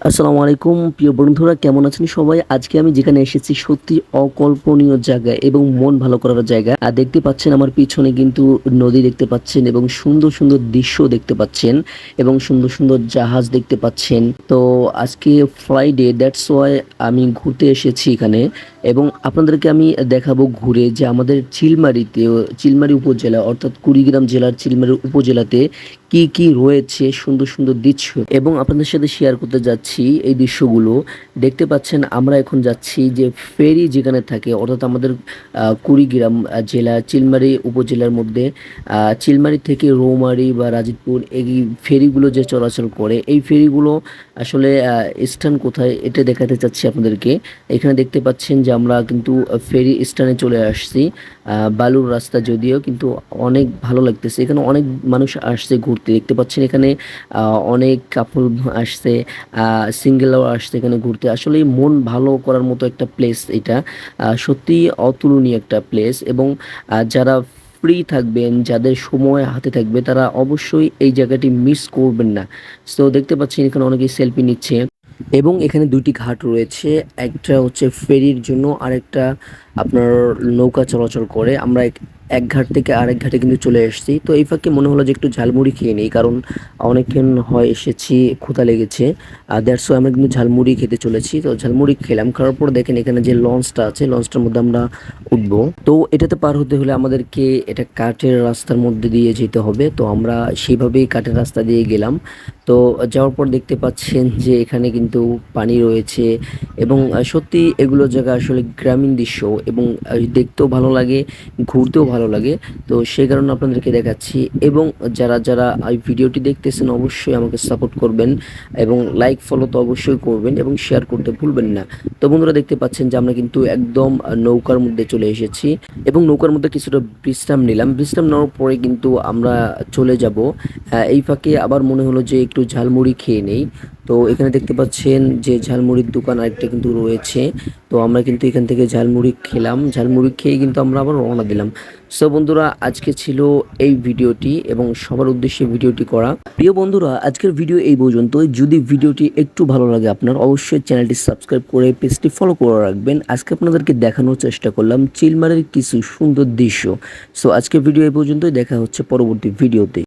আসসালামু আলাইকুম প্রিয় বন্ধুরা, কেমন আছেন সবাই? আজকে আমি যেখানে এসেছি সত্যি অকল্পনীয় জায়গা এবং মন ভালো করার জায়গা। আর দেখতে পাচ্ছেন আমার পিছনে কিন্তু নদী দেখতে পাচ্ছেন এবং সুন্দর সুন্দর দৃশ্য দেখতে পাচ্ছেন এবং সুন্দর সুন্দর জাহাজ দেখতে পাচ্ছেন। তো আজকে ফ্রাইডে, দ্যাটস ওয়াই আমি ঘুরতে এসেছি এখানে এবং আপনাদেরকে আমি দেখাবো ঘুরে যে আমাদের চিলমারি উপজেলা অর্থাৎ কুড়িগ্রাম জেলার চিলমারি উপজেলাতে কি কি রয়েছে সুন্দর সুন্দর দৃশ্য এবং আপনাদের সাথে শেয়ার করতে যাচ্ছি এই দৃশ্যগুলো। দেখতে পাচ্ছেন আমরা এখন যাচ্ছি যে ফেরি যেখানে থাকে অর্থাৎ আমাদের কুড়িগ্রাম জেলা চিলমারি উপজেলার মধ্যে চিলমারি থেকে রৌমারী বা রাজীবপুর এই ফেরিগুলো যে চলাচল করে এই ফেরিগুলো আসলে স্থান কোথায় এটা দেখাতে চাচ্ছি আপনাদেরকে। এখানে দেখতে পাচ্ছেন যে আমরা কিন্তু ফেরি স্থানে চলে আসছি। বালুর রাস্তা যদিও, কিন্তু অনেক ভালো লাগতেছে। এখানে অনেক মানুষ আসছে ঘুরতে, দেখতে পাচ্ছেন এখানে অনেক কাপল আসছে, সিঙ্গেলও আসছে এখানে ঘুরতে। আসলে মন ভালো করার মতো একটা প্লেস এটা। সত্যি অতুলনীয় একটা প্লেস এবং যারা ফ্রি থাকবেন, যাদের সময় হাতে থাকবে তারা অবশ্যই এই জায়গাটি মিস করবেন না। তো দেখতে পাচ্ছেন এখানে অনেকেই সেলফি নিচ্ছে এবং এখানে দুইটি ঘাট রয়েছে। একটা হচ্ছে ফেরির জন্য, আরেকটা আপনার নৌকা চলাচল করে। আমরা এক ঘাট থেকে আরেক ঘাটে কিন্তু চলে এসেছি। তো এই ফাঁকে মনে হলো যে একটু ঝালমুড়ি খেয়ে নেই, কারণ অনেকক্ষণ হয় এসেছি, ক্ষুধা লেগেছে। দ্যাটস ওয়াই আমরা কিন্তু ঝালমুড়ি খেতে চলেছি। তো ঝালমুড়ি খেলাম, খাওয়ার পর দেখেন এখানে যে লঞ্চটা আছে, লঞ্চটার মধ্যে আমরা উঠবো। তো এটাতে পার হতে হলে আমাদেরকে এটা কাঠের রাস্তার মধ্যে দিয়ে যেতে হবে। তো আমরা সেইভাবেই কাঠের রাস্তা দিয়ে গেলাম। তো যাওয়ার পর দেখতে পাচ্ছেন যে এখানে কিন্তু পানি রয়েছে এবং সত্যি এগুলো জায়গা আসলে গ্রামীণ দৃশ্য এবং দেখতেও ভালো লাগে, ঘুরতেও ভালো লাগে। তো সেই কারণে আপনাদেরকে দেখাচ্ছি এবং যারা যারা এই ভিডিওটি দেখতেছেন অবশ্যই আমাকে সাপোর্ট করবেন এবং লাইক ফলো তো অবশ্যই করবেন এবং শেয়ার করতে ভুলবেন না। তো বন্ধুরা দেখতে পাচ্ছেন যে আমরা কিন্তু একদম নৌকার মধ্যে চলে এসেছি এবং নৌকার মধ্যে কিছুটা বিশ্রাম নিলাম। বিশ্রাম নেওয়ার পরে কিন্তু আমরা চলে যাব। এই ফাঁকে আবার মনে হলো যে একটু ঝালমুড়ি খেয়ে নেই। তো এখানে দেখতে পাচ্ছেন যে ঝালমুড়ির দোকান আরেকটা কিন্তু রয়েছে। তো আমরা কিন্তু এখান থেকে ঝালমুড়ি খেলাম, ঝালমুড়ি খেয়ে কিন্তু আমরা আবার রওনা দিলাম। সো বন্ধুরা আজকে ছিল এই ভিডিওটি এবং সবার উদ্দেশ্যে ভিডিওটি করা। প্রিয় বন্ধুরা আজকের ভিডিও এই পর্যন্ত। যদি ভিডিওটি একটু ভালো লাগে আপনার, অবশ্যই চ্যানেলটি সাবস্ক্রাইব করে পেজটি ফলো করে রাখবেন। আজকে আপনাদেরকে দেখানোর চেষ্টা করলাম চিলমারির কিছু সুন্দর দৃশ্য। সো আজকের ভিডিও এই পর্যন্তই, দেখা হচ্ছে পরবর্তী ভিডিওতে।